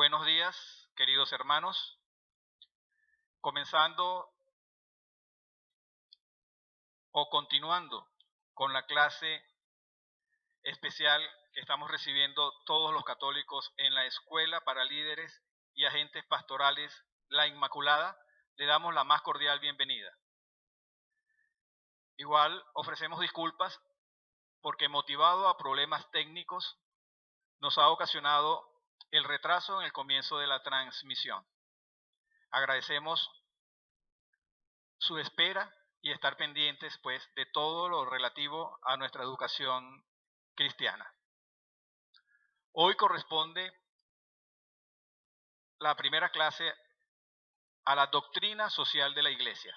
Buenos días, queridos hermanos. Comenzando o continuando con la clase especial que estamos recibiendo todos los católicos en la Escuela para Líderes y Agentes Pastorales La Inmaculada, le damos la más cordial bienvenida. Igual ofrecemos disculpas porque, motivado a problemas técnicos, nos ha ocasionado el retraso en el comienzo de la transmisión. Agradecemos su espera y estar pendientes, pues, de todo lo relativo a nuestra educación cristiana. Hoy corresponde la primera clase a la doctrina social de la Iglesia.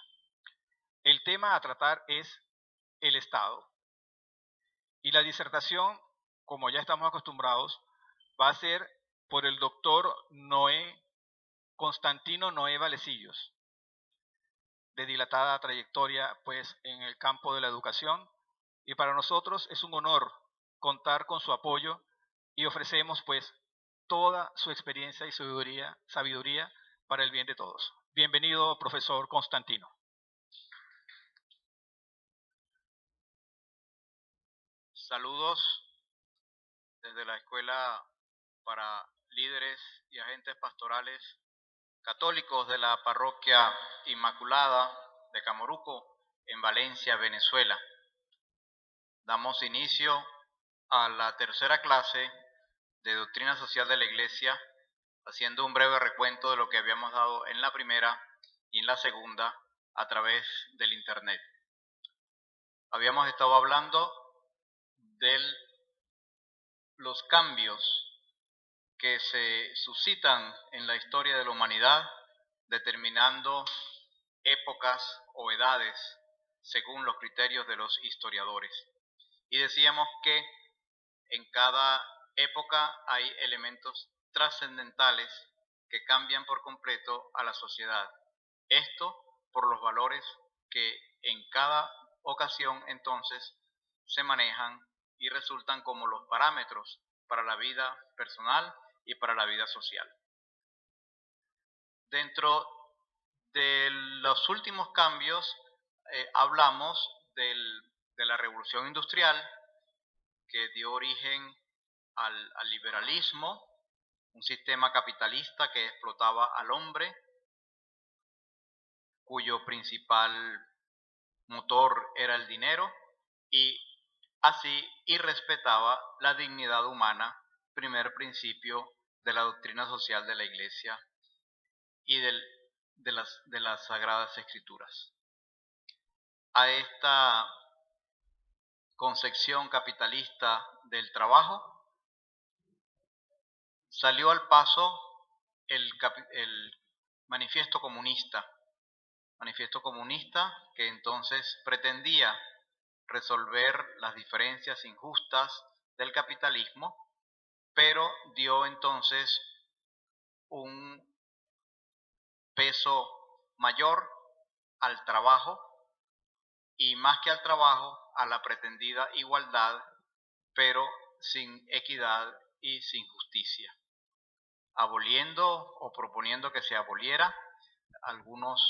El tema a tratar es el Estado. Y la disertación, como ya estamos acostumbrados, va a ser por el doctor Constantino Noé Valecillos, de dilatada trayectoria, pues, en el campo de la educación, y para nosotros es un honor contar con su apoyo y ofrecemos, pues, toda su experiencia y sabiduría para el bien de todos. Bienvenido, profesor Constantino. Saludos desde la Escuela para Líderes y Agentes Pastorales Católicos de la Parroquia Inmaculada de Camoruco, en Valencia, Venezuela. Damos inicio a la tercera clase de Doctrina Social de la Iglesia, haciendo un breve recuento de lo que habíamos dado en la primera y en la segunda a través del Internet. Habíamos estado hablando de los cambios que se suscitan en la historia de la humanidad, determinando épocas o edades según los criterios de los historiadores. Y decíamos que en cada época hay elementos trascendentales que cambian por completo a la sociedad. Esto por los valores que en cada ocasión entonces se manejan y resultan como los parámetros para la vida personal y para la vida social. Dentro de los últimos cambios hablamos de la revolución industrial, que dio origen al liberalismo, un sistema capitalista que explotaba al hombre, cuyo principal motor era el dinero, y así irrespetaba la dignidad humana, primer principio de la doctrina social de la Iglesia y de las Sagradas Escrituras. A esta concepción capitalista del trabajo salió al paso el manifiesto comunista que entonces pretendía resolver las diferencias injustas del capitalismo, pero dio entonces un peso mayor al trabajo, y más que al trabajo, a la pretendida igualdad, pero sin equidad y sin justicia, aboliendo o proponiendo que se aboliera algunos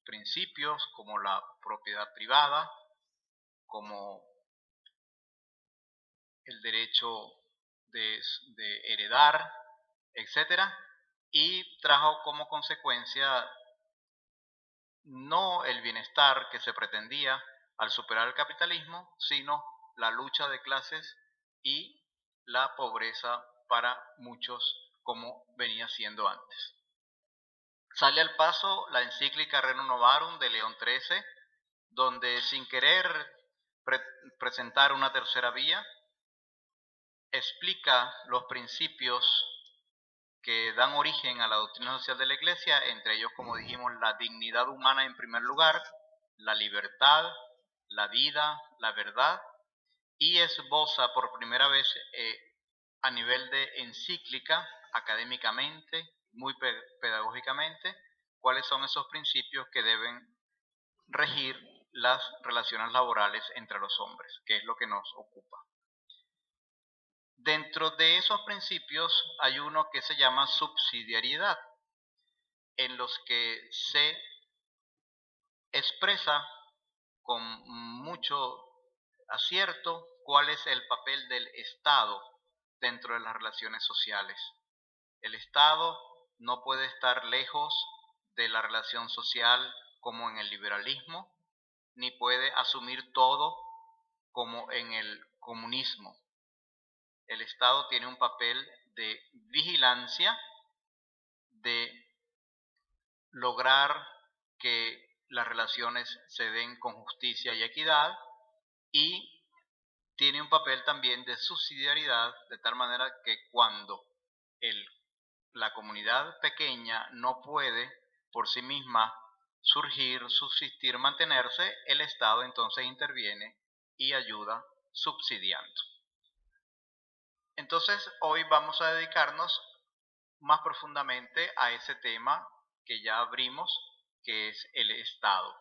principios como la propiedad privada, como el derecho de heredar, etc. Y trajo como consecuencia no el bienestar que se pretendía al superar el capitalismo, sino la lucha de clases y la pobreza para muchos, como venía siendo antes. Sale al paso la encíclica Rerum Novarum de León XIII, donde, sin querer presentar una tercera vía, explica los principios que dan origen a la doctrina social de la Iglesia, entre ellos, como dijimos, la dignidad humana en primer lugar, la libertad, la vida, la verdad, y esboza por primera vez a nivel de encíclica, académicamente, muy pedagógicamente, cuáles son esos principios que deben regir las relaciones laborales entre los hombres, que es lo que nos ocupa. Dentro de esos principios hay uno que se llama subsidiariedad, en los que se expresa con mucho acierto cuál es el papel del Estado dentro de las relaciones sociales. El Estado no puede estar lejos de la relación social como en el liberalismo, ni puede asumir todo como en el comunismo. El Estado tiene un papel de vigilancia, de lograr que las relaciones se den con justicia y equidad, y tiene un papel también de subsidiariedad, de tal manera que cuando la comunidad pequeña no puede por sí misma surgir, subsistir, mantenerse, el Estado entonces interviene y ayuda subsidiando. Entonces hoy vamos a dedicarnos más profundamente a ese tema que ya abrimos, que es el Estado.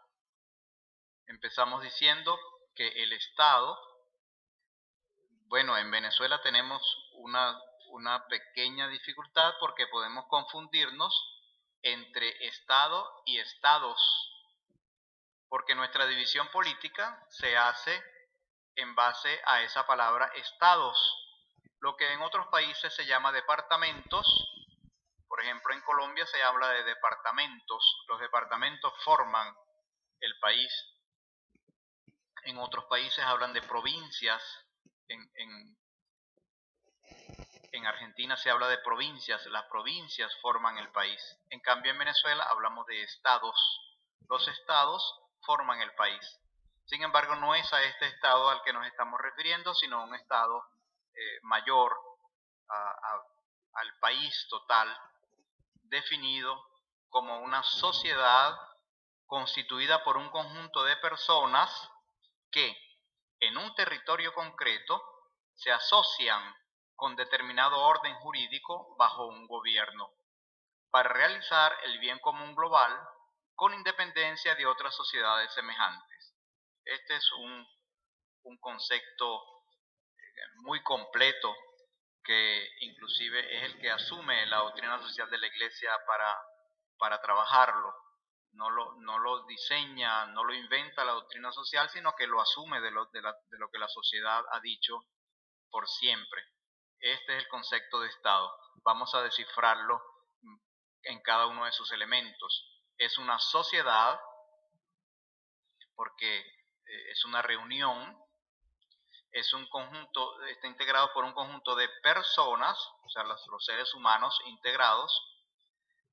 Empezamos diciendo que el Estado, bueno, en Venezuela tenemos una pequeña dificultad porque podemos confundirnos entre Estado y estados, porque nuestra división política se hace en base a esa palabra estados, lo que en otros países se llama departamentos. Por ejemplo, en Colombia se habla de departamentos, los departamentos forman el país. En otros países hablan de provincias, en Argentina se habla de provincias, las provincias forman el país. En cambio, en Venezuela hablamos de estados. Los estados forman el país. Sin embargo, no es a este estado al que nos estamos refiriendo, sino a un estado mayor, al país total, definido como una sociedad constituida por un conjunto de personas que en un territorio concreto se asocian con determinado orden jurídico bajo un gobierno para realizar el bien común global con independencia de otras sociedades semejantes. Este es un concepto muy completo que inclusive es el que asume la doctrina social de la Iglesia para trabajarlo. No lo diseña, no lo inventa la doctrina social, sino que lo asume de lo que la sociedad ha dicho por siempre. Este es el concepto de Estado. Vamos a descifrarlo en cada uno de sus elementos. Es una sociedad porque es una reunión, es un conjunto, está integrado por un conjunto de personas, o sea, los seres humanos integrados,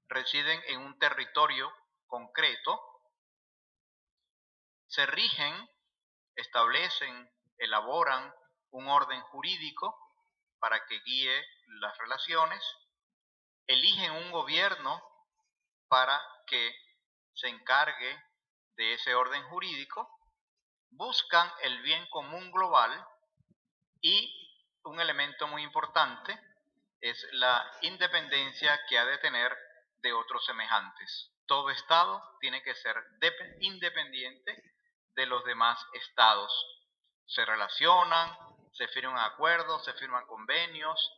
residen en un territorio concreto, se rigen, establecen, elaboran un orden jurídico para que guíe las relaciones, eligen un gobierno para que se encargue de ese orden jurídico, buscan el bien común global y un elemento muy importante es la independencia que ha de tener de otros semejantes. Todo Estado tiene que ser independiente de los demás estados. Se relacionan, se firman acuerdos, se firman convenios,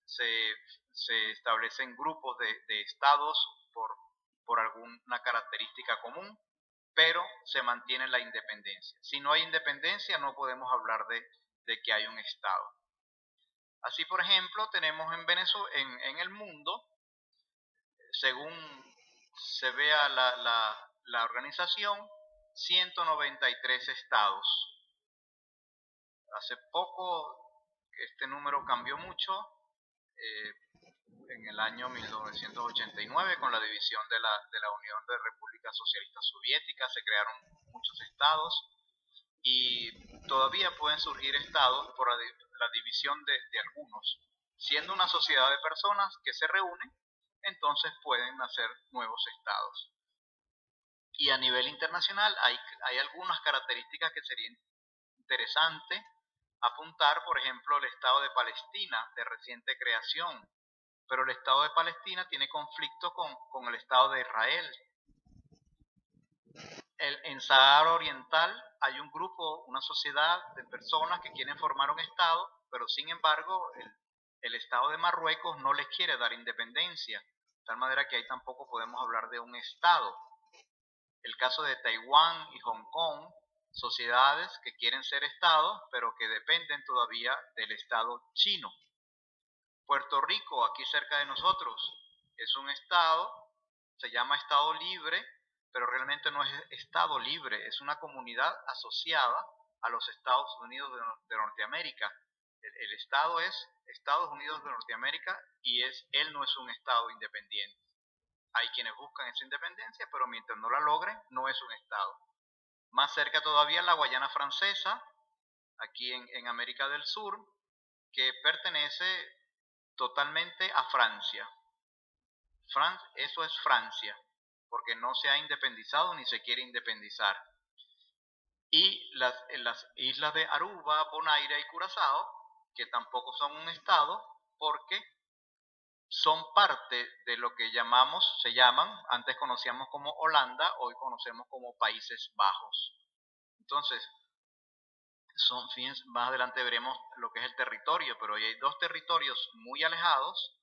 se establecen grupos de estados por alguna característica común, pero se mantiene la independencia. Si no hay independencia, no podemos hablar de que hay un Estado. Así, por ejemplo, tenemos en Venezuela, en el mundo, según se vea la organización, 193 estados. Hace poco este número cambió mucho, en el año 1989, con la división de la Unión de Repúblicas Socialistas Soviéticas, se crearon muchos estados y todavía pueden surgir estados por la división de algunos. Siendo una sociedad de personas que se reúnen, entonces pueden nacer nuevos estados. Y a nivel internacional hay algunas características que serían interesantes apuntar, por ejemplo, el Estado de Palestina, de reciente creación, pero el Estado de Palestina tiene conflicto con el Estado de Israel. en Sahara Oriental hay un grupo, una sociedad de personas que quieren formar un Estado, pero sin embargo el Estado de Marruecos no les quiere dar independencia, de tal manera que ahí tampoco podemos hablar de un Estado. El caso de Taiwán y Hong Kong, sociedades que quieren ser Estados, pero que dependen todavía del Estado chino. Puerto Rico, aquí cerca de nosotros, es un Estado, se llama Estado Libre, pero realmente no es Estado libre, es una comunidad asociada a los Estados Unidos de Norteamérica. El Estado es Estados Unidos de Norteamérica y él no es un Estado independiente. Hay quienes buscan esa independencia, pero mientras no la logren, no es un Estado. Más cerca todavía la Guayana Francesa, aquí en América del Sur, que pertenece totalmente a Francia. Eso es Francia, porque no se ha independizado ni se quiere independizar. Y las islas de Aruba, Bonaire y Curazao, que tampoco son un estado, porque son parte de lo que antes conocíamos como Holanda, hoy conocemos como Países Bajos. Entonces, más adelante veremos lo que es el territorio, pero hoy hay dos territorios muy alejados,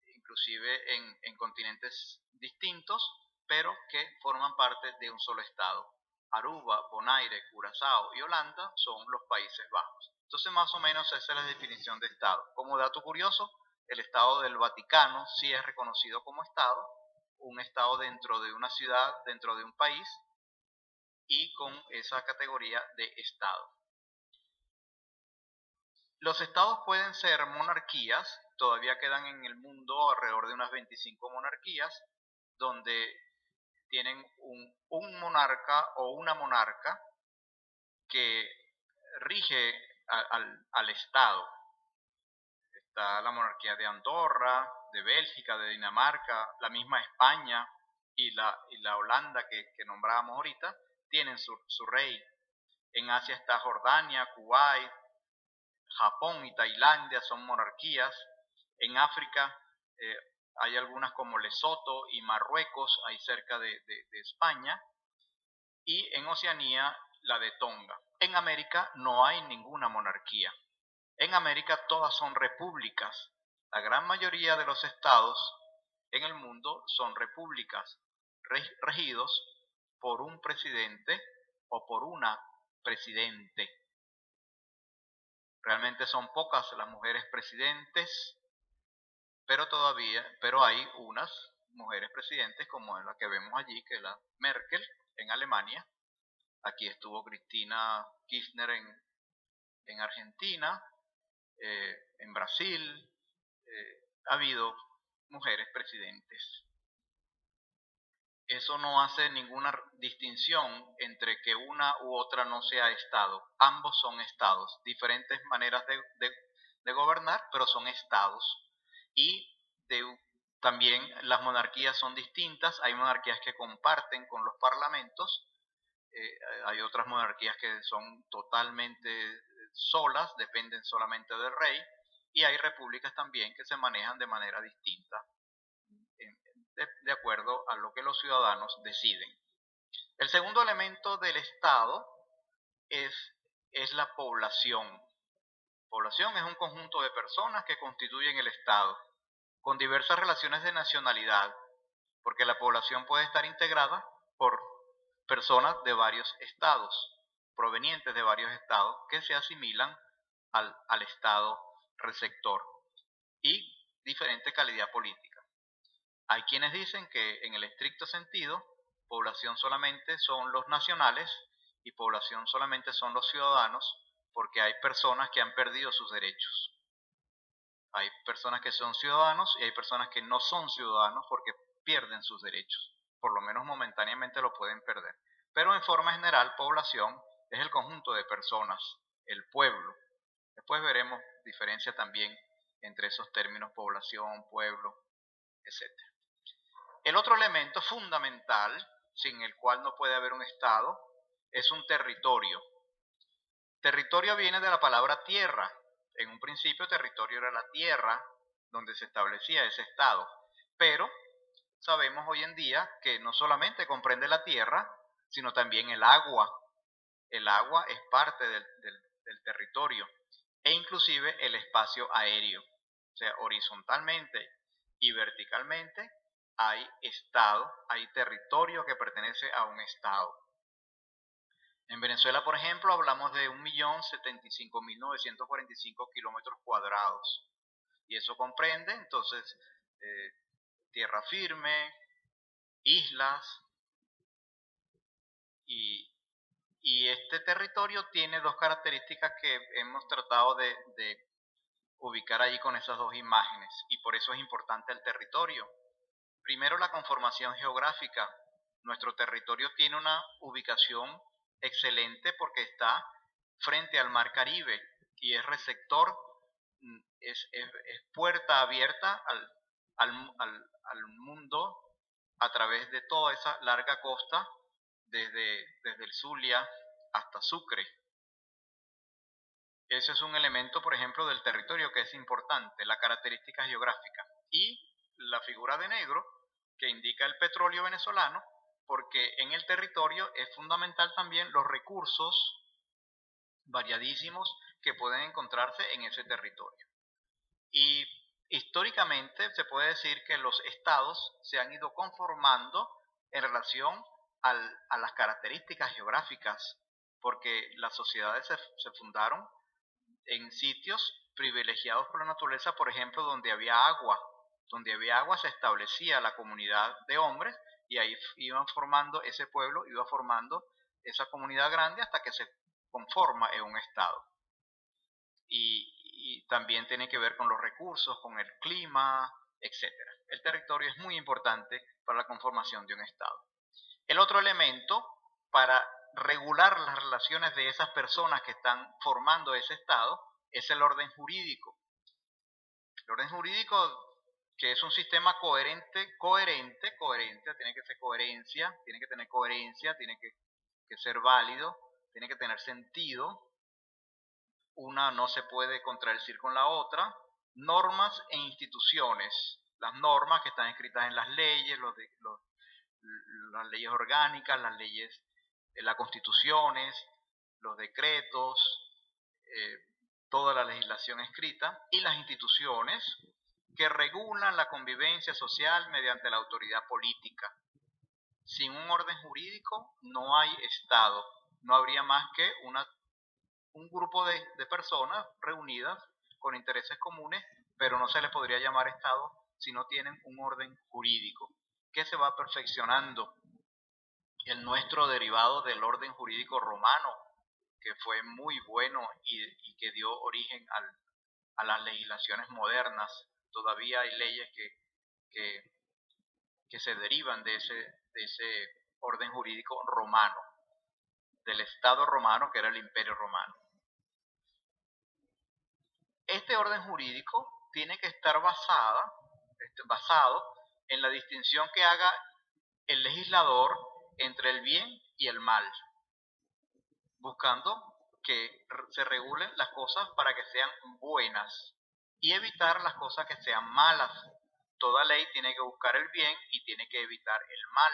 inclusive en continentes distintos, pero que forman parte de un solo estado. Aruba, Bonaire, Curazao y Holanda son los Países Bajos. Entonces, más o menos esa es la definición de estado. Como dato curioso, el Estado del Vaticano sí es reconocido como estado, un estado dentro de una ciudad, dentro de un país, y con esa categoría de estado. Los estados pueden ser monarquías, todavía quedan en el mundo alrededor de unas 25 monarquías, donde tienen un monarca o una monarca que rige al estado. Está la monarquía de Andorra, de Bélgica, de Dinamarca, la misma España y la Holanda que nombrábamos ahorita, tienen su rey. En Asia está Jordania, Kuwait, Japón y Tailandia son monarquías. En África hay algunas como Lesoto y Marruecos, ahí cerca de España. Y en Oceanía la de Tonga. En América no hay ninguna monarquía. En América todas son repúblicas. La gran mayoría de los estados en el mundo son repúblicas, regidos por un presidente o por una presidente. Realmente son pocas las mujeres presidentes, pero hay unas mujeres presidentes como la que vemos allí, que es la Merkel en Alemania. Aquí estuvo Cristina Kirchner en Argentina, en Brasil. Ha habido mujeres presidentes. Eso no hace ninguna distinción entre que una u otra no sea Estado. Ambos son Estados, diferentes maneras de gobernar, pero son Estados. Y también las monarquías son distintas. Hay monarquías que comparten con los parlamentos, hay otras monarquías que son totalmente solas, dependen solamente del rey, y hay repúblicas también que se manejan de manera distinta, de acuerdo a lo que los ciudadanos deciden. El segundo elemento del Estado es la población. Población es un conjunto de personas que constituyen el Estado, con diversas relaciones de nacionalidad, porque la población puede estar integrada por personas de varios estados, provenientes de varios estados, que se asimilan al Estado receptor, y diferente calidad política. Hay quienes dicen que en el estricto sentido, población solamente son los nacionales y población solamente son los ciudadanos, porque hay personas que han perdido sus derechos. Hay personas que son ciudadanos y hay personas que no son ciudadanos porque pierden sus derechos. Por lo menos momentáneamente lo pueden perder. Pero en forma general, población es el conjunto de personas, el pueblo. Después veremos diferencia también entre esos términos: población, pueblo, etc. El otro elemento fundamental, sin el cual no puede haber un Estado, es un territorio. Territorio viene de la palabra tierra. En un principio, territorio era la tierra donde se establecía ese Estado. Pero sabemos hoy en día que no solamente comprende la tierra, sino también el agua. El agua es parte del territorio e inclusive el espacio aéreo. O sea, horizontalmente y verticalmente hay estado, hay territorio que pertenece a un estado. En Venezuela, por ejemplo, hablamos de 1.075.945 kilómetros cuadrados. Y eso comprende, entonces, tierra firme, islas, y este territorio tiene dos características que hemos tratado de ubicar ahí con esas dos imágenes, y por eso es importante el territorio. Primero, la conformación geográfica. Nuestro territorio tiene una ubicación excelente porque está frente al Mar Caribe y es receptor, es puerta abierta al mundo a través de toda esa larga costa, desde el Zulia hasta Sucre. Ese es un elemento, por ejemplo, del territorio que es importante, la característica geográfica. Y la figura de negro, que indica el petróleo venezolano, porque en el territorio es fundamental también los recursos variadísimos que pueden encontrarse en ese territorio. Y históricamente se puede decir que los estados se han ido conformando en relación a las características geográficas, porque las sociedades se fundaron en sitios privilegiados por la naturaleza, por ejemplo, donde había agua. Donde había agua se establecía la comunidad de hombres y ahí iban formando ese pueblo, iba formando esa comunidad grande hasta que se conforma en un estado. Y también tiene que ver con los recursos, con el clima, etc. El territorio es muy importante para la conformación de un estado. El otro elemento para regular las relaciones de esas personas que están formando ese estado es el orden jurídico. El orden jurídico, que es un sistema coherente, tiene que ser coherencia, tiene que tener coherencia, tiene que ser válido, tiene que tener sentido. Una no se puede contradecir con la otra. Normas e instituciones. Las normas que están escritas en las leyes, las leyes orgánicas, las leyes, las constituciones, los decretos, toda la legislación escrita, y las instituciones que regulan la convivencia social mediante la autoridad política. Sin un orden jurídico no hay Estado, no habría más que un grupo de personas reunidas con intereses comunes, pero no se les podría llamar Estado si no tienen un orden jurídico, que se va perfeccionando. El nuestro derivado del orden jurídico romano, que fue muy bueno y que dio origen a las legislaciones modernas. Todavía hay leyes que se derivan de ese orden jurídico romano, del Estado romano que era el Imperio Romano. Este orden jurídico tiene que estar basado en la distinción que haga el legislador entre el bien y el mal, buscando que se regulen las cosas para que sean buenas y evitar las cosas que sean malas. Toda ley tiene que buscar el bien y tiene que evitar el mal.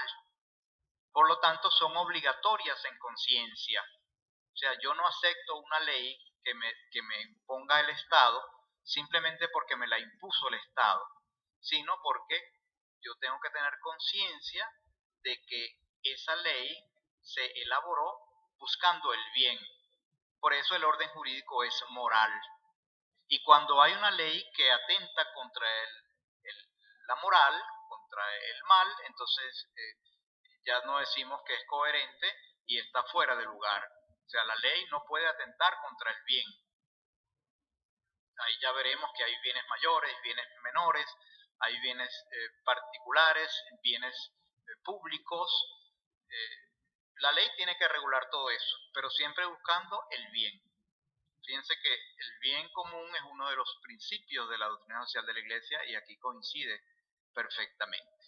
Por lo tanto, son obligatorias en conciencia. O sea, yo no acepto una ley que me imponga el Estado simplemente porque me la impuso el Estado, sino porque yo tengo que tener conciencia de que esa ley se elaboró buscando el bien. Por eso el orden jurídico es moral. Y cuando hay una ley que atenta contra la moral, contra el mal, entonces ya no decimos que es coherente y está fuera de lugar. O sea, la ley no puede atentar contra el bien. Ahí ya veremos que hay bienes mayores, bienes menores, hay bienes particulares, bienes públicos. La ley tiene que regular todo eso, pero siempre buscando el bien. Fíjense que el bien común es uno de los principios de la doctrina social de la Iglesia y aquí coincide perfectamente.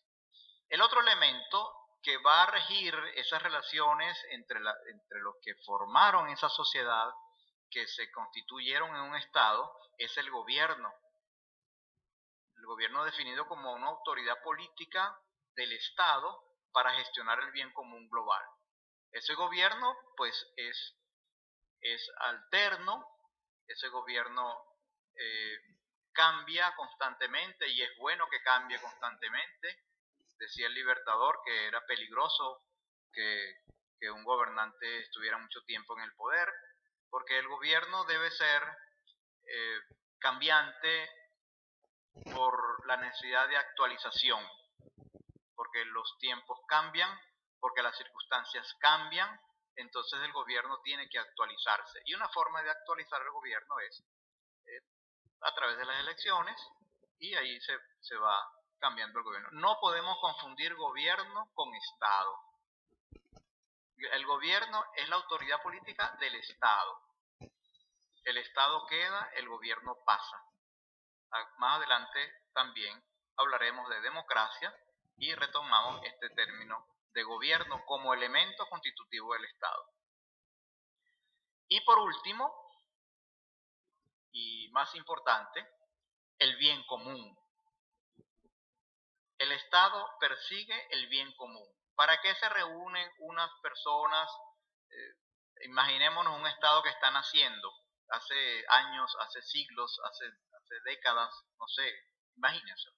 El otro elemento que va a regir esas relaciones entre los que formaron esa sociedad, que se constituyeron en un Estado, es el gobierno. El gobierno definido como una autoridad política del Estado para gestionar el bien común global. Ese gobierno pues es alterno, ese gobierno cambia constantemente y es bueno que cambie constantemente. Decía el Libertador que era peligroso que un gobernante estuviera mucho tiempo en el poder, porque el gobierno debe ser cambiante por la necesidad de actualización, porque los tiempos cambian, porque las circunstancias cambian, entonces el gobierno tiene que actualizarse. Y una forma de actualizar el gobierno es a través de las elecciones, y ahí se va cambiando el gobierno. No podemos confundir gobierno con Estado. El gobierno es la autoridad política del Estado. El Estado queda, el gobierno pasa. Más adelante también hablaremos de democracia y retomamos este término de gobierno como elemento constitutivo del Estado. Y por último, y más importante, el bien común. El Estado persigue el bien común. ¿Para qué se reúnen unas personas? Imaginémonos un Estado que está naciendo hace años, hace siglos, hace décadas, no sé, imagínense.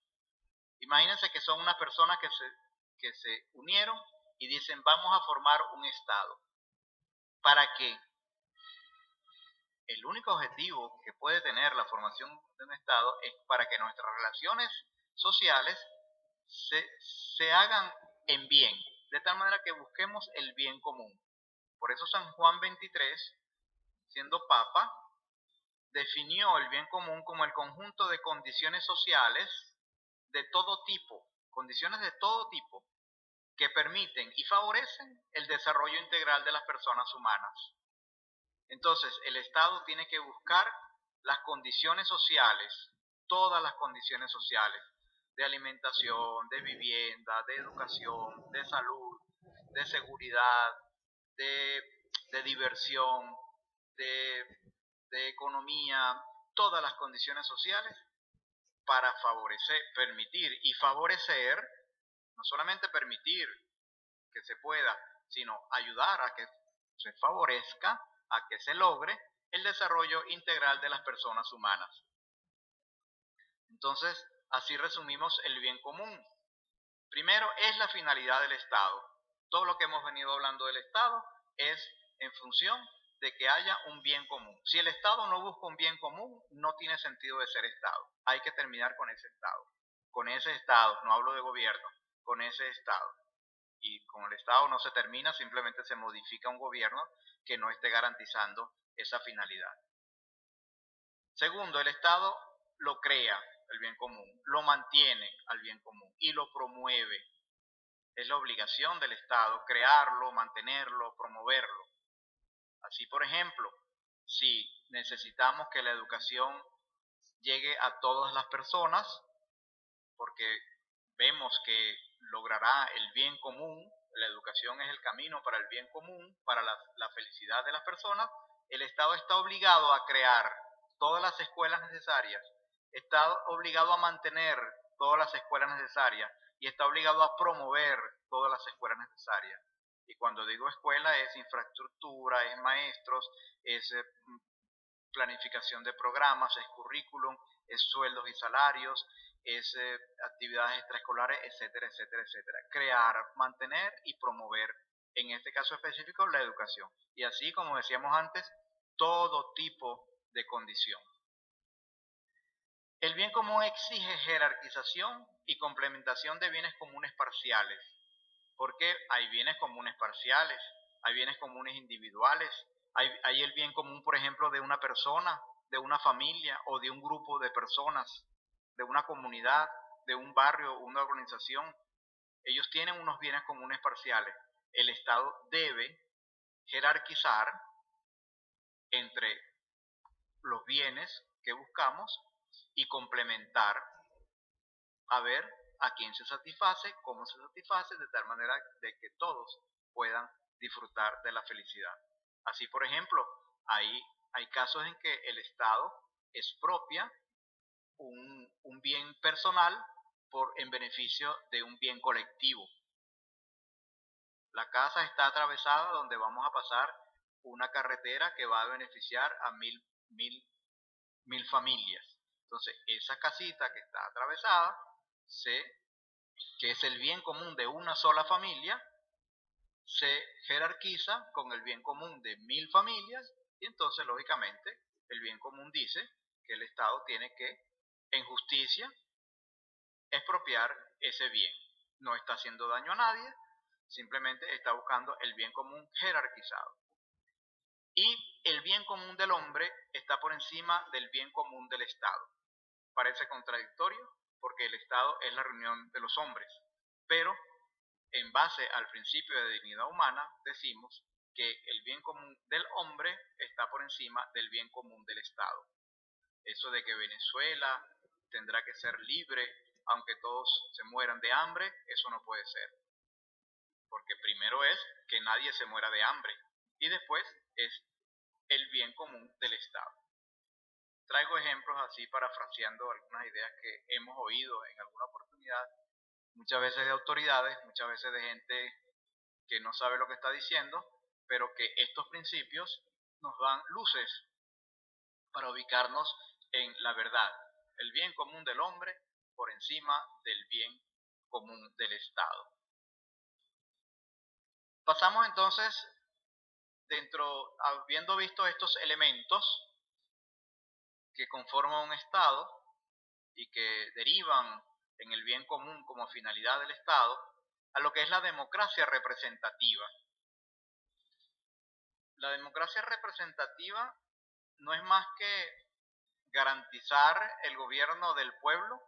Imagínense que son unas personas que se unieron y dicen vamos a formar un Estado. ¿Para qué? El único objetivo que puede tener la formación de un Estado es para que nuestras relaciones sociales se hagan en bien, de tal manera que busquemos el bien común. Por eso San Juan XXIII, siendo Papa, definió el bien común como el conjunto de condiciones sociales de todo tipo, condiciones de todo tipo, que permiten y favorecen el desarrollo integral de las personas humanas. Entonces, el Estado tiene que buscar las condiciones sociales, todas las condiciones sociales, de alimentación, de vivienda, de educación, de salud, de seguridad, de diversión, de economía, todas las condiciones sociales para favorecer, permitir y favorecer, no solamente permitir que se pueda, sino ayudar a que se favorezca, a que se logre el desarrollo integral de las personas humanas. Entonces, así resumimos el bien común. Primero, es la finalidad del Estado. Todo lo que hemos venido hablando del Estado es en función de que haya un bien común. Si el Estado no busca un bien común, no tiene sentido de ser Estado. Hay que terminar con ese Estado. Con ese Estado, no hablo de gobierno, con ese Estado. Y con el Estado no se termina, simplemente se modifica un gobierno que no esté garantizando esa finalidad. Segundo, el Estado lo crea, el bien común, lo mantiene al bien común y lo promueve. Es la obligación del Estado crearlo, mantenerlo, promoverlo. Así, por ejemplo, si necesitamos que la educación llegue a todas las personas, porque vemos que logrará el bien común, la educación es el camino para el bien común, para la felicidad de las personas, el Estado está obligado a crear todas las escuelas necesarias, está obligado a mantener todas las escuelas necesarias y está obligado a promover todas las escuelas necesarias. Y cuando digo escuela es infraestructura, es maestros, es planificación de programas, es currículum, es sueldos y salarios, es actividades extraescolares, etcétera, etcétera, etcétera. Crear, mantener y promover, en este caso específico, la educación. Y así, como decíamos antes, todo tipo de condición. El bien común exige jerarquización y complementación de bienes comunes parciales. Porque hay bienes comunes parciales, hay bienes comunes individuales, hay el bien común, por ejemplo, de una persona, de una familia o de un grupo de personas, de una comunidad, de un barrio, una organización. Ellos tienen unos bienes comunes parciales. El Estado debe jerarquizar entre los bienes que buscamos y complementar a ver a quién se satisface, cómo se satisface, de tal manera de que todos puedan disfrutar de la felicidad. Así, por ejemplo, hay casos en que el Estado expropia un bien personal en beneficio de un bien colectivo. La casa está atravesada donde vamos a pasar una carretera que va a beneficiar a mil familias. Entonces, esa casita que está atravesada, que es el bien común de una sola familia, se jerarquiza con el bien común de 1000 familias y entonces, lógicamente, el bien común dice que el Estado tiene que, en justicia, expropiar ese bien. No está haciendo daño a nadie, simplemente está buscando el bien común jerarquizado. Y el bien común del hombre está por encima del bien común del Estado. Parece contradictorio porque el Estado es la reunión de los hombres, pero en base al principio de dignidad humana decimos que el bien común del hombre está por encima del bien común del Estado. Eso de que Venezuela tendrá que ser libre aunque todos se mueran de hambre, eso no puede ser. Porque primero es que nadie se muera de hambre y después es el bien común del Estado. Traigo ejemplos así parafraseando algunas ideas que hemos oído en alguna oportunidad, muchas veces de autoridades, muchas veces de gente que no sabe lo que está diciendo, pero que estos principios nos dan luces para ubicarnos en la verdad, el bien común del hombre por encima del bien común del Estado. Pasamos entonces, habiendo visto estos elementos que conforman un Estado y que derivan en el bien común como finalidad del Estado, a lo que es la democracia representativa. La democracia representativa no es más que garantizar el gobierno del pueblo,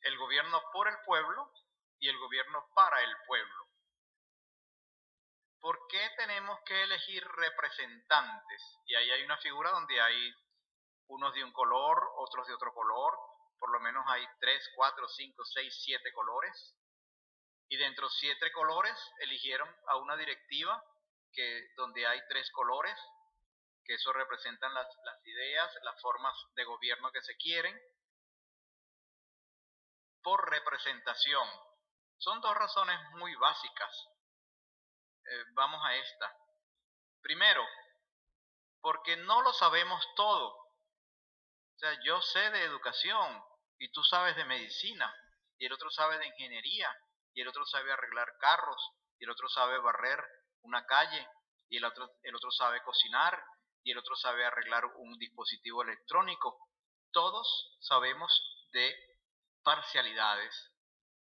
el gobierno por el pueblo y el gobierno para el pueblo. ¿Por qué tenemos que elegir representantes? Y ahí hay una figura donde hay unos de un color, otros de otro color, por lo menos hay 3, 4, 5, 6, 7 colores. Y dentro de 7 colores eligieron a una directiva donde hay 3 colores, que eso representan las ideas, las formas de gobierno que se quieren, por representación. Son 2 razones muy básicas. Vamos a esta. Primero, porque no lo sabemos todo. O sea, yo sé de educación y tú sabes de medicina y el otro sabe de ingeniería y el otro sabe arreglar carros y el otro sabe barrer una calle y el otro sabe cocinar y el otro sabe arreglar un dispositivo electrónico. Todos sabemos de parcialidades.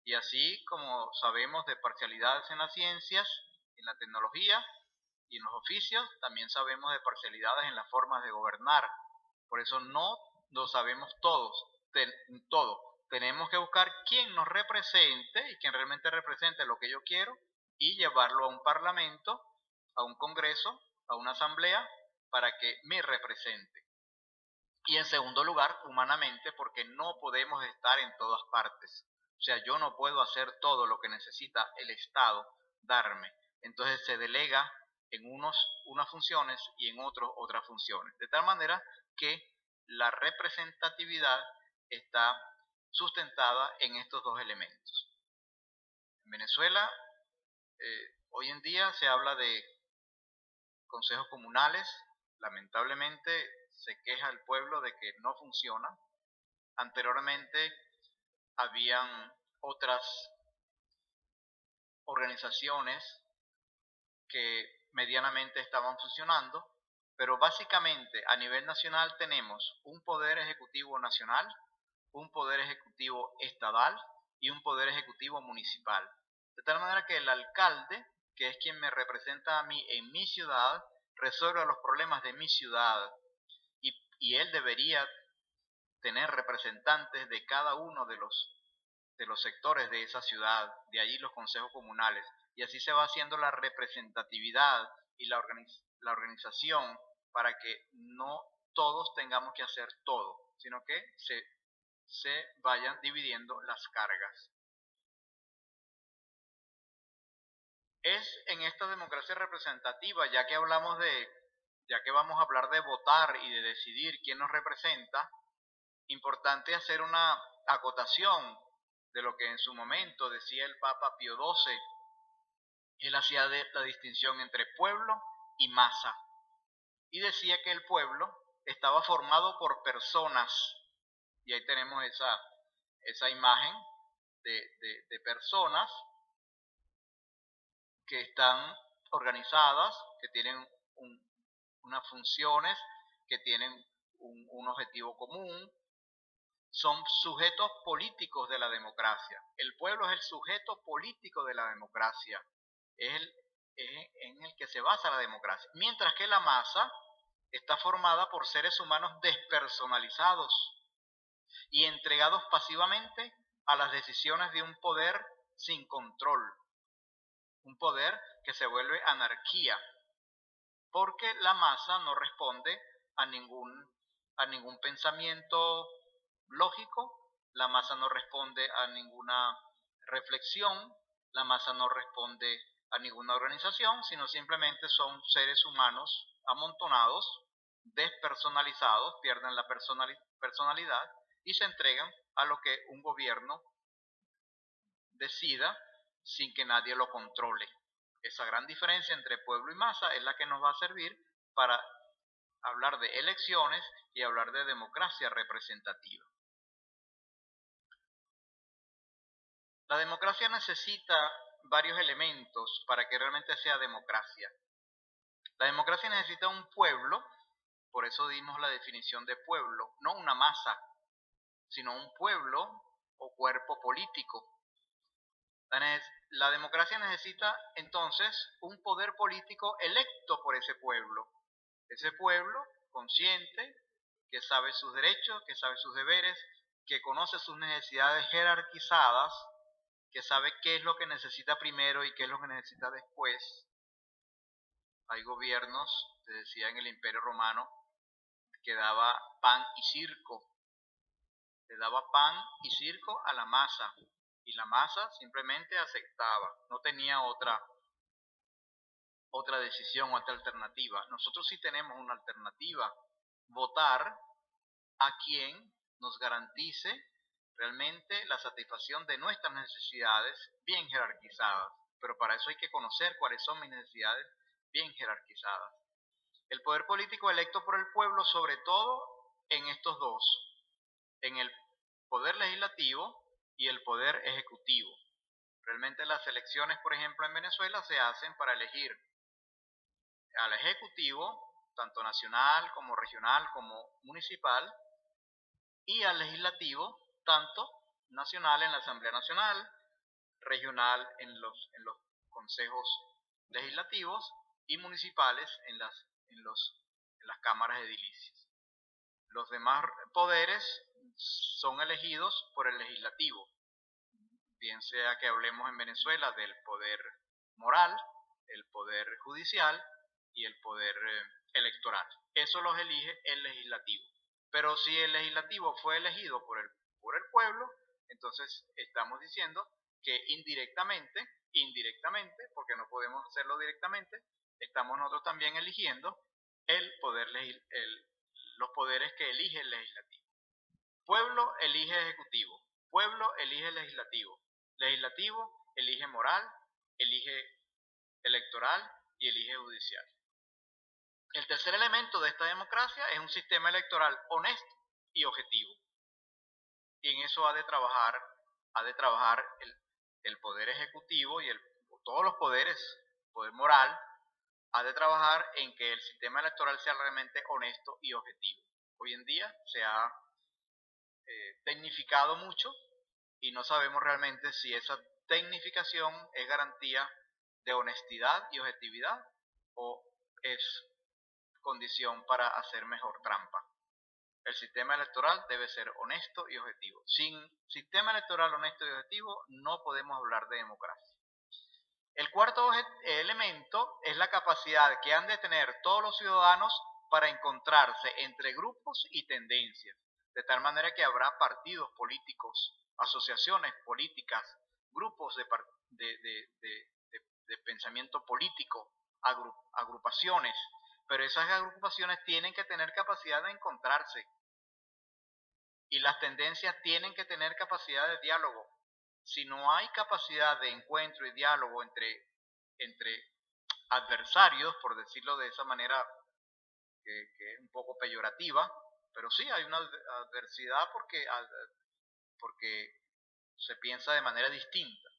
Y así como sabemos de parcialidades en las ciencias, en la tecnología y en los oficios, también sabemos de parcialidades en las formas de gobernar. Por eso no lo sabemos todo. Tenemos que buscar quién nos represente y quien realmente represente lo que yo quiero y llevarlo a un parlamento, a un congreso, a una asamblea para que me represente. Y en segundo lugar, humanamente, porque no podemos estar en todas partes. O sea, yo no puedo hacer todo lo que necesita el Estado darme. Entonces se delega en unos unas funciones y en otros otras funciones. De tal manera que la representatividad está sustentada en estos 2 elementos. En Venezuela, hoy en día se habla de consejos comunales. Lamentablemente se queja el pueblo de que no funciona. Anteriormente habían otras organizaciones que medianamente estaban funcionando, pero básicamente a nivel nacional tenemos un poder ejecutivo nacional, un poder ejecutivo estatal y un poder ejecutivo municipal. De tal manera que el alcalde, que es quien me representa a mí en mi ciudad, resuelve los problemas de mi ciudad y él debería tener representantes de cada uno de los sectores de esa ciudad, de allí los consejos comunales, y así se va haciendo la representatividad y la organización para que no todos tengamos que hacer todo, sino que se vayan dividiendo las cargas. Es en esta democracia representativa, ya que vamos a hablar de votar y de decidir quién nos representa, importante hacer una acotación de lo que en su momento decía el Papa Pío XII. Él hacía la distinción entre pueblo y masa. Y decía que el pueblo estaba formado por personas. Y ahí tenemos esa imagen de personas que están organizadas, que tienen unas funciones, que tienen un objetivo común. Son sujetos políticos de la democracia. El pueblo es el sujeto político de la democracia. Es en el que se basa la democracia. Mientras que la masa está formada por seres humanos despersonalizados y entregados pasivamente a las decisiones de un poder sin control. Un poder que se vuelve anarquía, porque la masa no responde a ningún pensamiento lógico, la masa no responde a ninguna reflexión, la masa no responde a ninguna organización, sino simplemente son seres humanos amontonados, despersonalizados, pierden la personalidad y se entregan a lo que un gobierno decida sin que nadie lo controle. Esa gran diferencia entre pueblo y masa es la que nos va a servir para hablar de elecciones y hablar de democracia representativa. La democracia necesita varios elementos para que realmente sea democracia. La democracia necesita un pueblo, por eso dimos la definición de pueblo, no una masa, sino un pueblo o cuerpo político. La democracia necesita entonces un poder político electo por ese pueblo consciente, que sabe sus derechos, que sabe sus deberes, que conoce sus necesidades jerarquizadas, que sabe qué es lo que necesita primero y qué es lo que necesita después. Hay gobiernos, te decía, en el Imperio Romano, que daba pan y circo. Le daba pan y circo a la masa, y la masa simplemente aceptaba, no tenía otra decisión, otra alternativa. Nosotros sí tenemos una alternativa: votar a quien nos garantice realmente la satisfacción de nuestras necesidades bien jerarquizadas. Pero para eso hay que conocer cuáles son mis necesidades bien jerarquizadas. El poder político electo por el pueblo, sobre todo en estos dos, en el poder legislativo y el poder ejecutivo. Realmente las elecciones, por ejemplo, en Venezuela se hacen para elegir al ejecutivo, tanto nacional como regional como municipal, y al legislativo, tanto nacional en la Asamblea Nacional, regional en los consejos legislativos y municipales en las cámaras edilicias. Los demás poderes son elegidos por el legislativo, bien sea que hablemos en Venezuela del poder moral, el poder judicial y el poder electoral. Eso los elige el legislativo. Pero si el legislativo fue elegido por el pueblo, entonces estamos diciendo que indirectamente, porque no podemos hacerlo directamente, estamos nosotros también eligiendo los poderes que elige el legislativo. Pueblo elige ejecutivo, pueblo elige legislativo, legislativo elige moral, elige electoral y elige judicial. El tercer elemento de esta democracia es un sistema electoral honesto y objetivo. Y en eso ha de trabajar el poder ejecutivo y todos los poderes, el poder moral, ha de trabajar en que el sistema electoral sea realmente honesto y objetivo. Hoy en día se ha tecnificado mucho y no sabemos realmente si esa tecnificación es garantía de honestidad y objetividad o es condición para hacer mejor trampa. El sistema electoral debe ser honesto y objetivo. Sin sistema electoral honesto y objetivo no podemos hablar de democracia. El cuarto elemento es la capacidad que han de tener todos los ciudadanos para encontrarse entre grupos y tendencias, de tal manera que habrá partidos políticos, asociaciones políticas, grupos de pensamiento político, agrupaciones, pero esas agrupaciones tienen que tener capacidad de encontrarse y las tendencias tienen que tener capacidad de diálogo. si no hay capacidad de encuentro y diálogo entre adversarios, por decirlo de esa manera que es un poco peyorativa, pero sí hay una adversidad porque se piensa de manera distinta.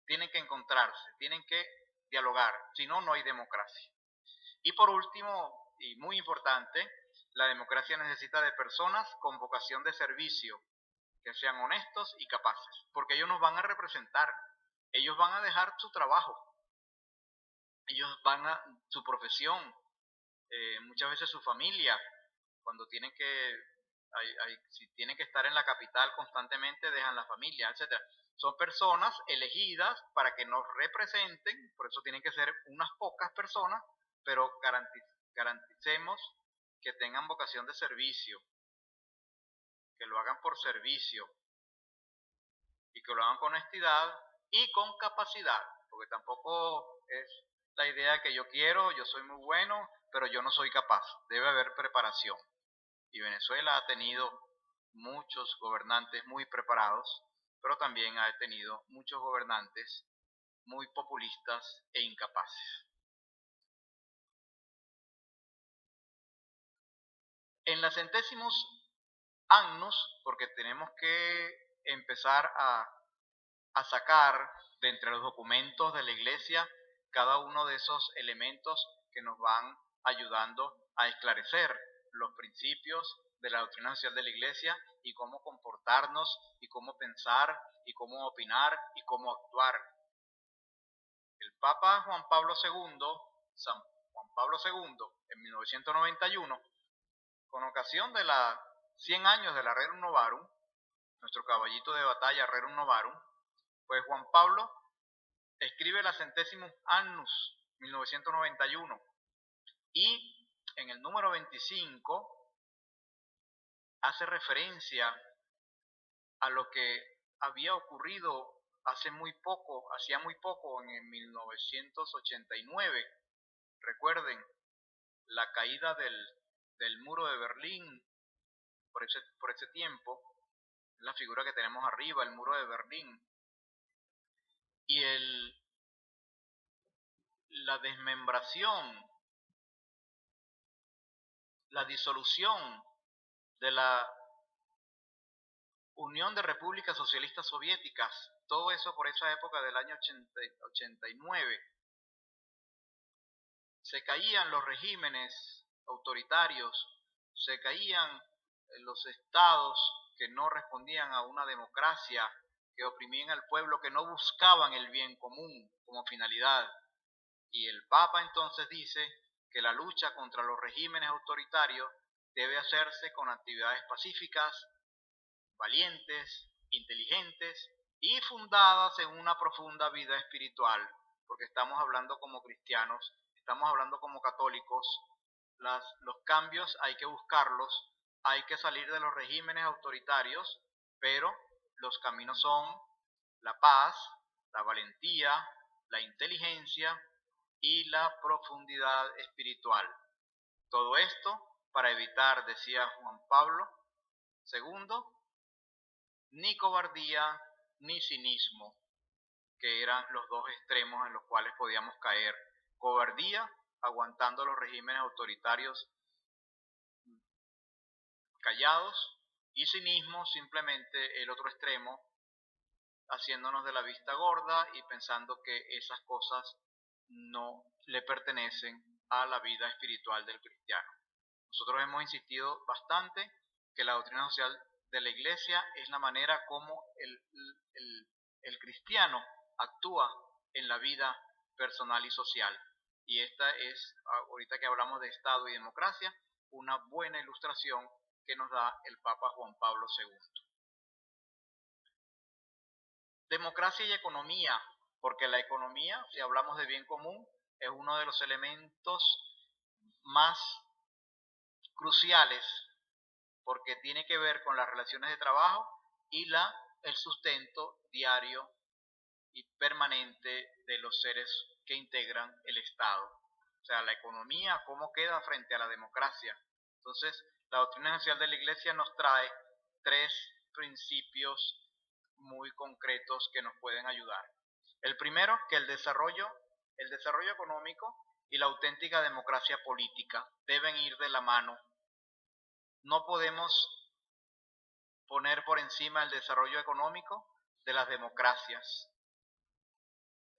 Tienen que encontrarse, tienen que dialogar, si no, no hay democracia. Y por último, y muy importante, la democracia necesita de personas con vocación de servicio, que sean honestos y capaces, porque ellos nos van a representar, ellos van a dejar su trabajo, ellos van a su profesión, muchas veces su familia, cuando tienen que, si tienen que estar en la capital constantemente, dejan la familia, etcétera. Son personas elegidas para que nos representen, por eso tienen que ser unas pocas personas, pero garanticemos que tengan vocación de servicio, que lo hagan por servicio y que lo hagan con honestidad y con capacidad, porque tampoco es la idea que yo quiero, yo soy muy bueno, pero yo no soy capaz. Debe haber preparación. Y Venezuela ha tenido muchos gobernantes muy preparados, pero también ha tenido muchos gobernantes muy populistas e incapaces. En la centésimos annus, porque tenemos que empezar a sacar de entre los documentos de la Iglesia cada uno de esos elementos que nos van ayudando a esclarecer los principios de la doctrina social de la Iglesia y cómo comportarnos y cómo pensar y cómo opinar y cómo actuar. El Papa Juan Pablo II, San Juan Pablo II, en 1991, con ocasión de la 100 años de la Rerum Novarum, nuestro caballito de batalla Rerum Novarum, pues Juan Pablo escribe la Centésimos Annus 1991 y en el número 25 hace referencia a lo que había ocurrido hacía muy poco en 1989. Recuerden la caída del muro de Berlín por ese tiempo, la figura que tenemos arriba, el muro de Berlín, y la desmembración, la disolución de la Unión de Repúblicas Socialistas Soviéticas, todo eso por esa época del año 89. Se caían los regímenes autoritarios, se caían los estados que no respondían a una democracia, que oprimían al pueblo, que no buscaban el bien común como finalidad. Y el Papa entonces dice que la lucha contra los regímenes autoritarios debe hacerse con actividades pacíficas, valientes, inteligentes y fundadas en una profunda vida espiritual, porque estamos hablando como cristianos, estamos hablando como católicos, los cambios hay que buscarlos, hay que salir de los regímenes autoritarios, pero los caminos son la paz, la valentía, la inteligencia y la profundidad espiritual. Todo esto para evitar, decía Juan Pablo II, ni cobardía ni cinismo, que eran los dos extremos en los cuales podíamos caer. Cobardía, aguantando los regímenes autoritarios callados, y cinismo, simplemente el otro extremo, haciéndonos de la vista gorda y pensando que esas cosas no le pertenecen a la vida espiritual del cristiano. Nosotros hemos insistido bastante que la doctrina social de la Iglesia es la manera como el cristiano actúa en la vida personal y social. Y esta es, ahorita que hablamos de Estado y democracia, una buena ilustración que nos da el Papa Juan Pablo II. Democracia y economía, porque la economía, si hablamos de bien común, es uno de los elementos más cruciales, porque tiene que ver con las relaciones de trabajo y el sustento diario y permanente de los seres que integran el Estado. O sea, la economía, ¿cómo queda frente a la democracia? Entonces, la doctrina social de la Iglesia nos trae tres principios muy concretos que nos pueden ayudar. El primero, que el desarrollo económico y la auténtica democracia política deben ir de la mano. No podemos poner por encima el desarrollo económico de las democracias.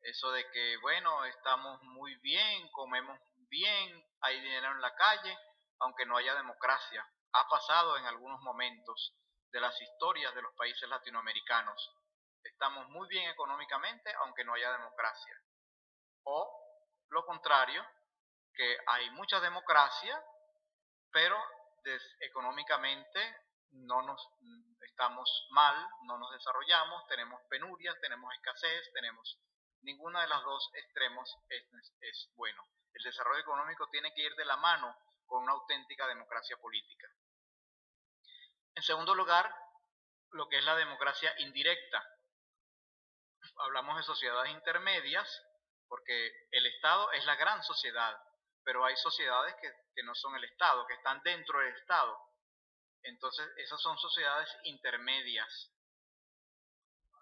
Eso de que, bueno, estamos muy bien, comemos bien, hay dinero en la calle, aunque no haya democracia. Ha pasado en algunos momentos de las historias de los países latinoamericanos. Estamos muy bien económicamente, aunque no haya democracia. O lo contrario, que hay mucha democracia, pero económicamente estamos mal, no nos desarrollamos, tenemos penurias, tenemos escasez, ninguna de las dos extremos es bueno. El desarrollo económico tiene que ir de la mano con una auténtica democracia política. En segundo lugar, lo que es la democracia indirecta. Hablamos de sociedades intermedias porque el Estado es la gran sociedad, pero hay sociedades que no son el Estado, que están dentro del Estado. Entonces, esas son sociedades intermedias.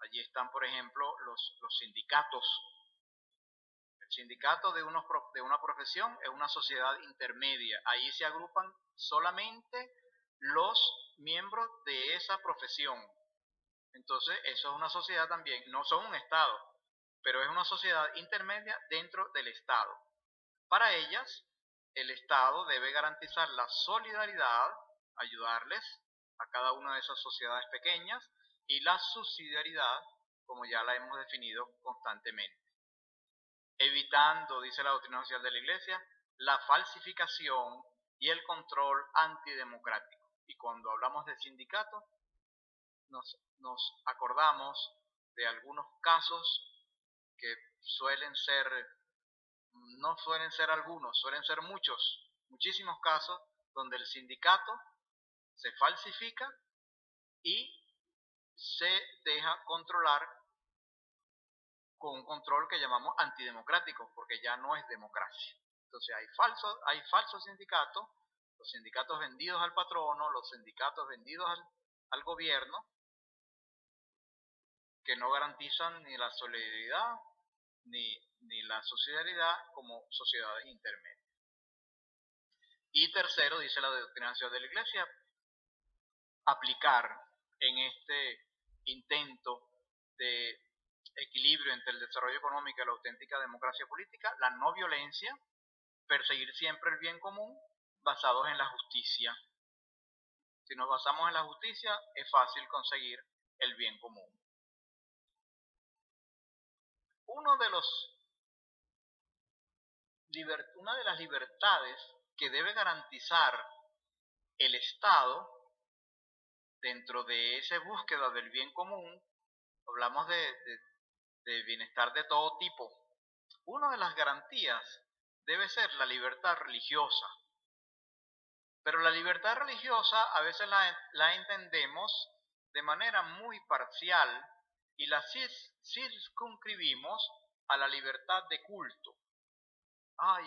Allí están, por ejemplo, los sindicatos. El sindicato de una profesión es una sociedad intermedia. Ahí se agrupan solamente los miembros de esa profesión. Entonces, eso es una sociedad también. No son un Estado, pero es una sociedad intermedia dentro del Estado. Para ellas, el Estado debe garantizar la solidaridad, ayudarles a cada una de esas sociedades pequeñas, y la subsidiariedad, como ya la hemos definido constantemente. Evitando, dice la doctrina social de la Iglesia, la falsificación y el control antidemocrático. Y cuando hablamos de sindicatos, nos acordamos de algunos casos que no suelen ser algunos, suelen ser muchísimos casos donde el sindicato se falsifica y se deja controlar con un control que llamamos antidemocrático, porque ya no es democracia. Entonces hay falsos sindicatos, los sindicatos vendidos al patrono, los sindicatos vendidos al gobierno, que no garantizan ni la solidaridad ni la subsidiariedad como sociedades intermedias. Y tercero, dice la doctrina social de la Iglesia, aplicar en este intento de equilibrio entre el desarrollo económico y la auténtica democracia política, la no violencia, perseguir siempre el bien común basados en la justicia. Si nos basamos en la justicia, es fácil conseguir el bien común. Una de las libertades que debe garantizar el Estado dentro de esa búsqueda del bien común, hablamos de bienestar de todo tipo. Una de las garantías debe ser la libertad religiosa. Pero la libertad religiosa a veces la entendemos de manera muy parcial y la circunscribimos a la libertad de culto.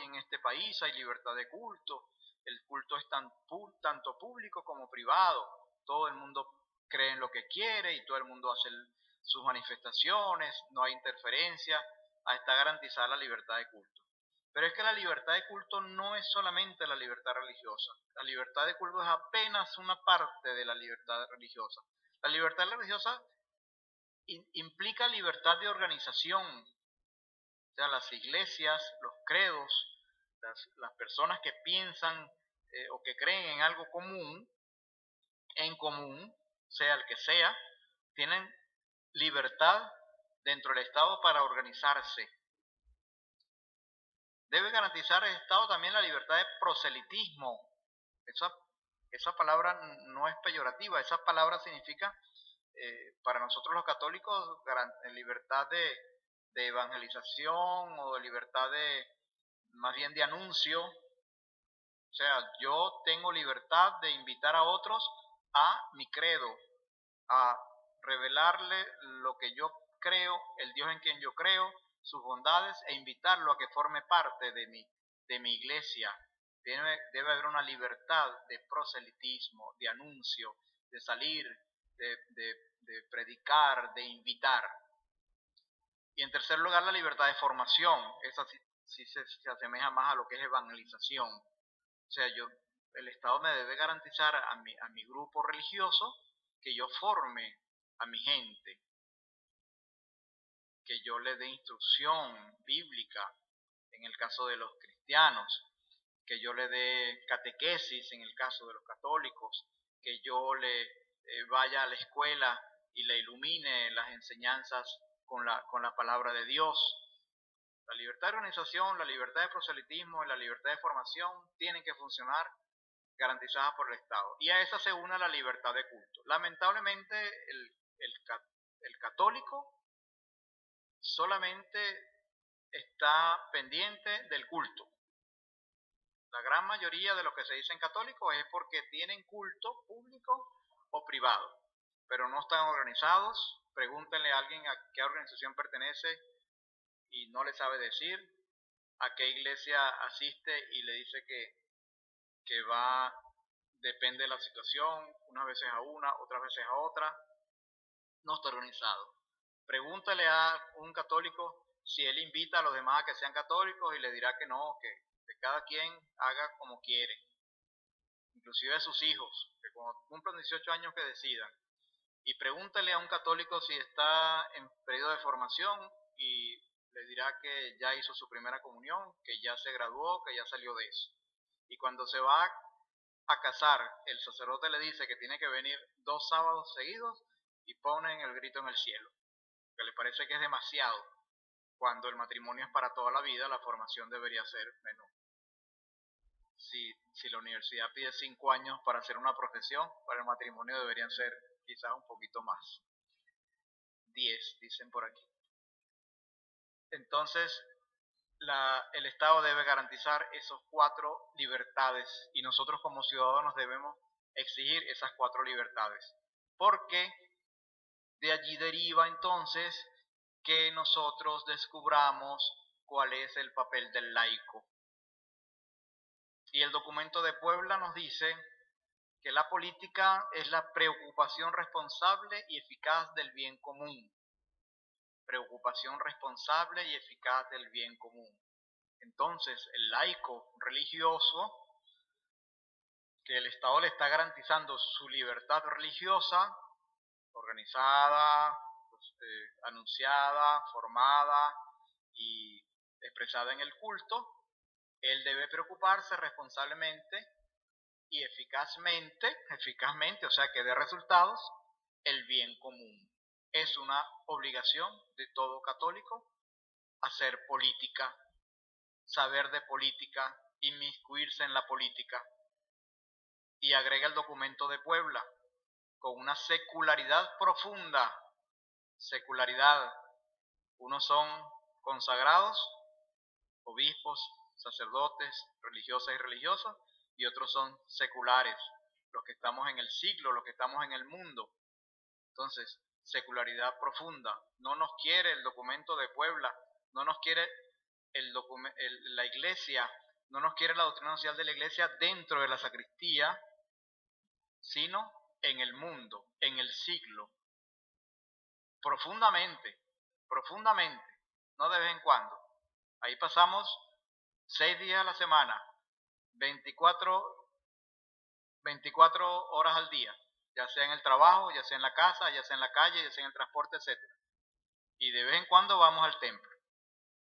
En este país hay libertad de culto, el culto es tanto público como privado, todo el mundo cree en lo que quiere y todo el mundo hace sus manifestaciones, no hay interferencia, está garantizada la libertad de culto. Pero es que la libertad de culto no es solamente la libertad religiosa, la libertad de culto es apenas una parte de la libertad religiosa. La libertad religiosa implica libertad de organización. O sea, las iglesias, los credos, las personas que piensan o que creen en algo en común, sea el que sea, tienen libertad dentro del Estado para organizarse. Debe garantizar el Estado también la libertad de proselitismo. Esa palabra no es peyorativa, esa palabra significa, para nosotros los católicos, libertad de evangelización o de libertad más bien de anuncio. O sea, yo tengo libertad de invitar a otros a mi credo, a revelarle lo que yo creo, el Dios en quien yo creo, sus bondades, e invitarlo a que forme parte de mi iglesia. Debe haber una libertad de proselitismo, de anuncio, de salir, de de predicar, de invitar. Y en tercer lugar, la libertad de formación. Esa sí se asemeja más a lo que es evangelización. O sea, el Estado me debe garantizar a mi grupo religioso que yo forme a mi gente, que yo le dé instrucción bíblica en el caso de los cristianos, que yo le dé catequesis en el caso de los católicos, que yo le vaya a la escuela y le ilumine las enseñanzas con la palabra de Dios. La libertad de organización, la libertad de proselitismo y la libertad de formación tienen que funcionar garantizadas por el Estado. Y a esa se une la libertad de culto. Lamentablemente, el católico solamente está pendiente del culto. La gran mayoría de los que se dicen católicos es porque tienen culto público o privado, pero no están organizados. Pregúntenle a alguien a qué organización pertenece y no le sabe decir, a qué iglesia asiste y le dice que va, depende de la situación, unas veces a una, otras veces a otra. No está organizado. Pregúntale a un católico si él invita a los demás a que sean católicos y le dirá que no, que cada quien haga como quiere, inclusive a sus hijos, que cuando cumplan 18 años que decidan. Y pregúntale a un católico si está en periodo de formación y le dirá que ya hizo su primera comunión, que ya se graduó, que ya salió de eso. Y cuando se va a casar, el sacerdote le dice que tiene que venir 2 sábados seguidos y ponen el grito en el cielo, que le parece que es demasiado. Cuando el matrimonio es para toda la vida, la formación debería ser menor. Si la universidad pide 5 años para hacer una profesión, para el matrimonio deberían ser quizás un poquito más. 10, dicen por aquí. Entonces, el Estado debe garantizar esas 4 libertades y nosotros como ciudadanos debemos exigir esas 4 libertades. Porque de allí deriva entonces que nosotros descubramos cuál es el papel del laico. Y el documento de Puebla nos dice que la política es la preocupación responsable y eficaz del bien común. Preocupación responsable y eficaz del bien común. Entonces, el laico religioso, que el Estado le está garantizando su libertad religiosa, organizada, anunciada, formada y expresada en el culto, él debe preocuparse responsablemente y eficazmente, o sea que dé resultados, el bien común. Es una obligación de todo católico hacer política, saber de política, inmiscuirse en la política. Y agrega el documento de Puebla, con una secularidad profunda. Secularidad, unos son consagrados, obispos, sacerdotes, religiosas y religiosos, y otros son seculares, los que estamos en el siglo, los que estamos en el mundo. Entonces, secularidad profunda. No nos quiere el documento de Puebla, no nos quiere la iglesia, no nos quiere la doctrina social de la iglesia dentro de la sacristía, sino en el mundo, en el siglo. Profundamente, no de vez en cuando. Ahí pasamos 6 días a la semana, 24 horas al día, ya sea en el trabajo, ya sea en la casa, ya sea en la calle, ya sea en el transporte, etc. Y de vez en cuando vamos al templo,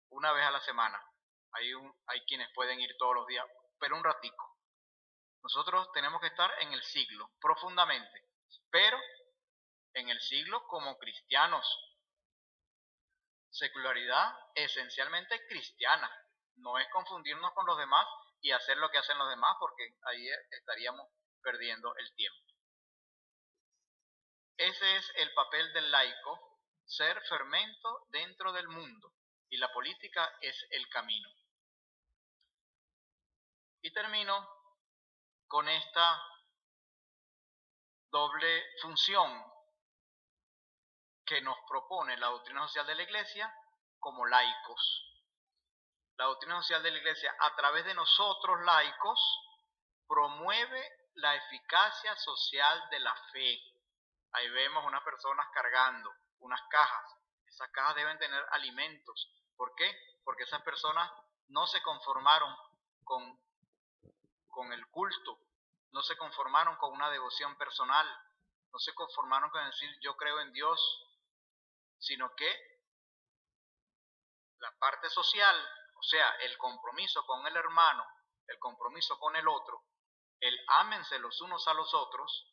una vez a la semana. Hay quienes pueden ir todos los días, pero un ratico. Nosotros tenemos que estar en el siglo, profundamente, pero en el siglo como cristianos. Secularidad esencialmente cristiana, no es confundirnos con los demás y hacer lo que hacen los demás, porque ahí estaríamos perdiendo el tiempo. Ese es el papel del laico, ser fermento dentro del mundo, y la política es el camino. Y termino con esta doble función que nos propone la doctrina social de la Iglesia como laicos. La doctrina social de la Iglesia, a través de nosotros laicos, promueve la eficacia social de la fe Ahí vemos unas personas cargando unas cajas. Esas cajas deben tener alimentos. ¿Por qué? Porque esas personas no se conformaron con el culto, no se conformaron con una devoción personal, no se conformaron con decir yo creo en Dios, sino que la parte social, o sea, el compromiso con el hermano, el compromiso con el otro, el ámense los unos a los otros,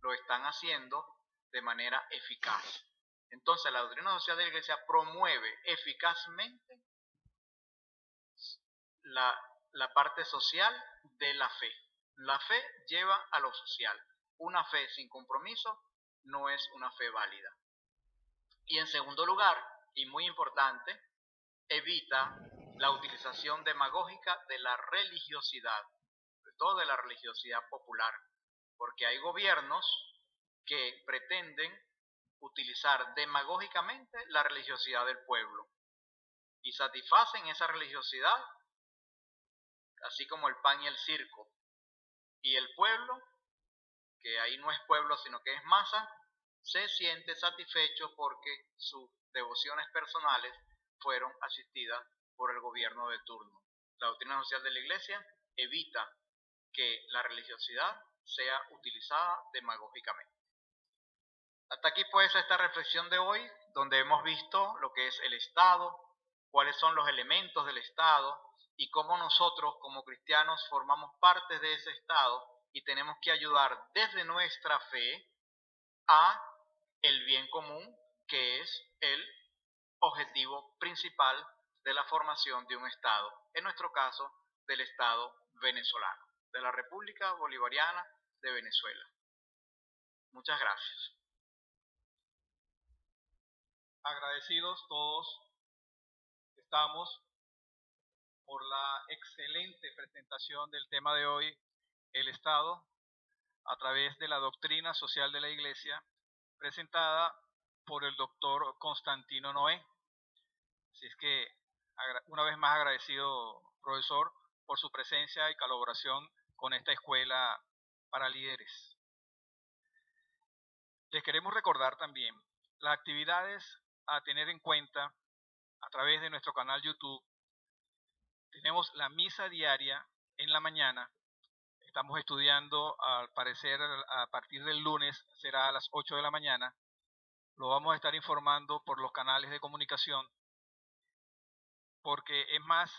lo están haciendo de manera eficaz. Entonces, la doctrina social de la Iglesia promueve eficazmente la parte social de la fe. La fe lleva a lo social. Una fe sin compromiso no es una fe válida. Y en segundo lugar, y muy importante, evita la utilización demagógica de la religiosidad, sobre todo de la religiosidad popular, porque hay gobiernos que pretenden utilizar demagógicamente la religiosidad del pueblo y satisfacen esa religiosidad así como el pan y el circo. Y el pueblo, que ahí no es pueblo sino que es masa, se siente satisfecho porque sus devociones personales fueron asistidas por el gobierno de turno. La doctrina social de la Iglesia evita que la religiosidad sea utilizada demagógicamente. Hasta aquí pues esta reflexión de hoy, donde hemos visto lo que es el Estado, cuáles son los elementos del Estado y cómo nosotros como cristianos formamos parte de ese Estado y tenemos que ayudar desde nuestra fe a el bien común, que es el objetivo principal de la formación de un Estado, en nuestro caso del Estado venezolano, de la República Bolivariana de Venezuela. Muchas gracias. Agradecidos todos estamos por la excelente presentación del tema de hoy, el Estado, a través de la doctrina social de la Iglesia, presentada por el doctor Constantino Noé. Así es que, una vez más agradecido, profesor, por su presencia y colaboración con esta escuela para líderes. Les queremos recordar también las actividades a tener en cuenta a través de nuestro canal YouTube. Tenemos la misa diaria en la mañana. Estamos estudiando, al parecer, a partir del lunes será a las 8 de la mañana. Lo vamos a estar informando por los canales de comunicación, porque es más,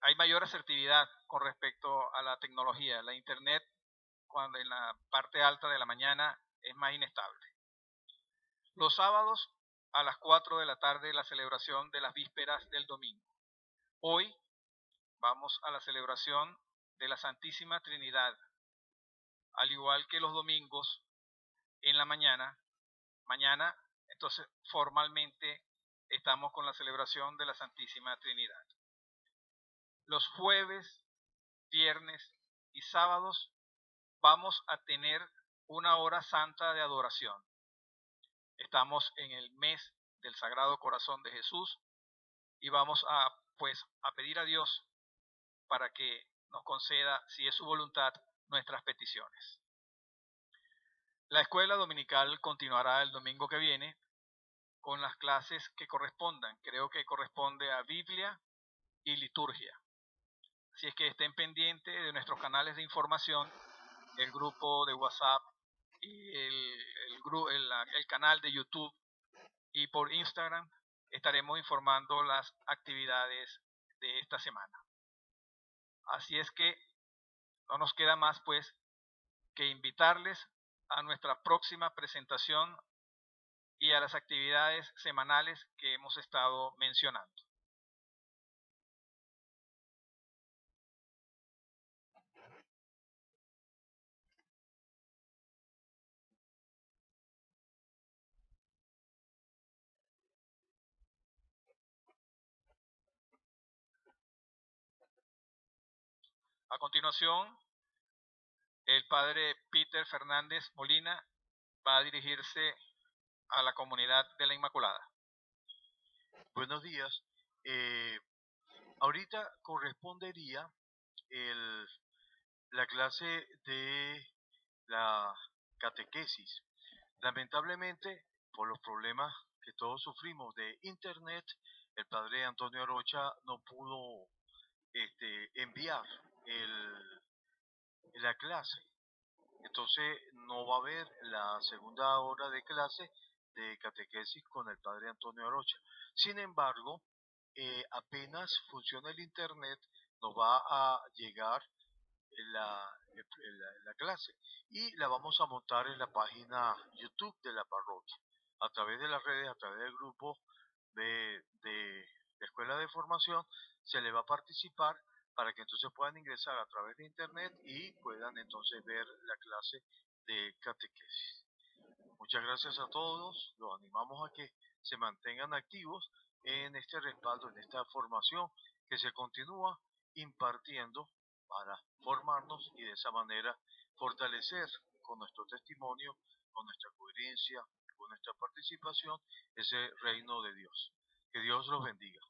hay mayor asertividad con respecto a la tecnología. La internet, cuando en la parte alta de la mañana, es más inestable. Los sábados a las 4 de la tarde, la celebración de las vísperas del domingo. Hoy vamos a la celebración de la Santísima Trinidad, al igual que los domingos en la mañana. Mañana, entonces, formalmente estamos con la celebración de la Santísima Trinidad. Los jueves, viernes y sábados vamos a tener una hora santa de adoración. Estamos en el mes del Sagrado Corazón de Jesús y vamos a pedir a Dios para que nos conceda, si es su voluntad, nuestras peticiones. La escuela dominical continuará el domingo que viene con las clases que correspondan. Creo que corresponde a Biblia y liturgia. Así es que estén pendientes de nuestros canales de información, el grupo de WhatsApp y el canal de YouTube, y por Instagram estaremos informando las actividades de esta semana. Así es que no nos queda más pues que invitarles a nuestra próxima presentación y a las actividades semanales que hemos estado mencionando. A continuación, el padre Peter Fernández Molina va a dirigirse a la comunidad de la Inmaculada. Buenos días. Ahorita correspondería la clase de la catequesis. Lamentablemente, por los problemas que todos sufrimos de internet, el padre Antonio Arocha no pudo enviar la clase. Entonces no va a haber la segunda hora de clase de catequesis con el padre Antonio Arocha. Sin embargo, apenas funciona el internet, nos va a llegar la clase y la vamos a montar en la página YouTube de la parroquia. A través de las redes, a través del grupo de escuela de formación, se le va a participar para que entonces puedan ingresar a través de internet y puedan entonces ver la clase de catequesis. Muchas gracias a todos, los animamos a que se mantengan activos en este respaldo, en esta formación que se continúa impartiendo para formarnos y de esa manera fortalecer con nuestro testimonio, con nuestra coherencia, con nuestra participación, ese reino de Dios. Que Dios los bendiga.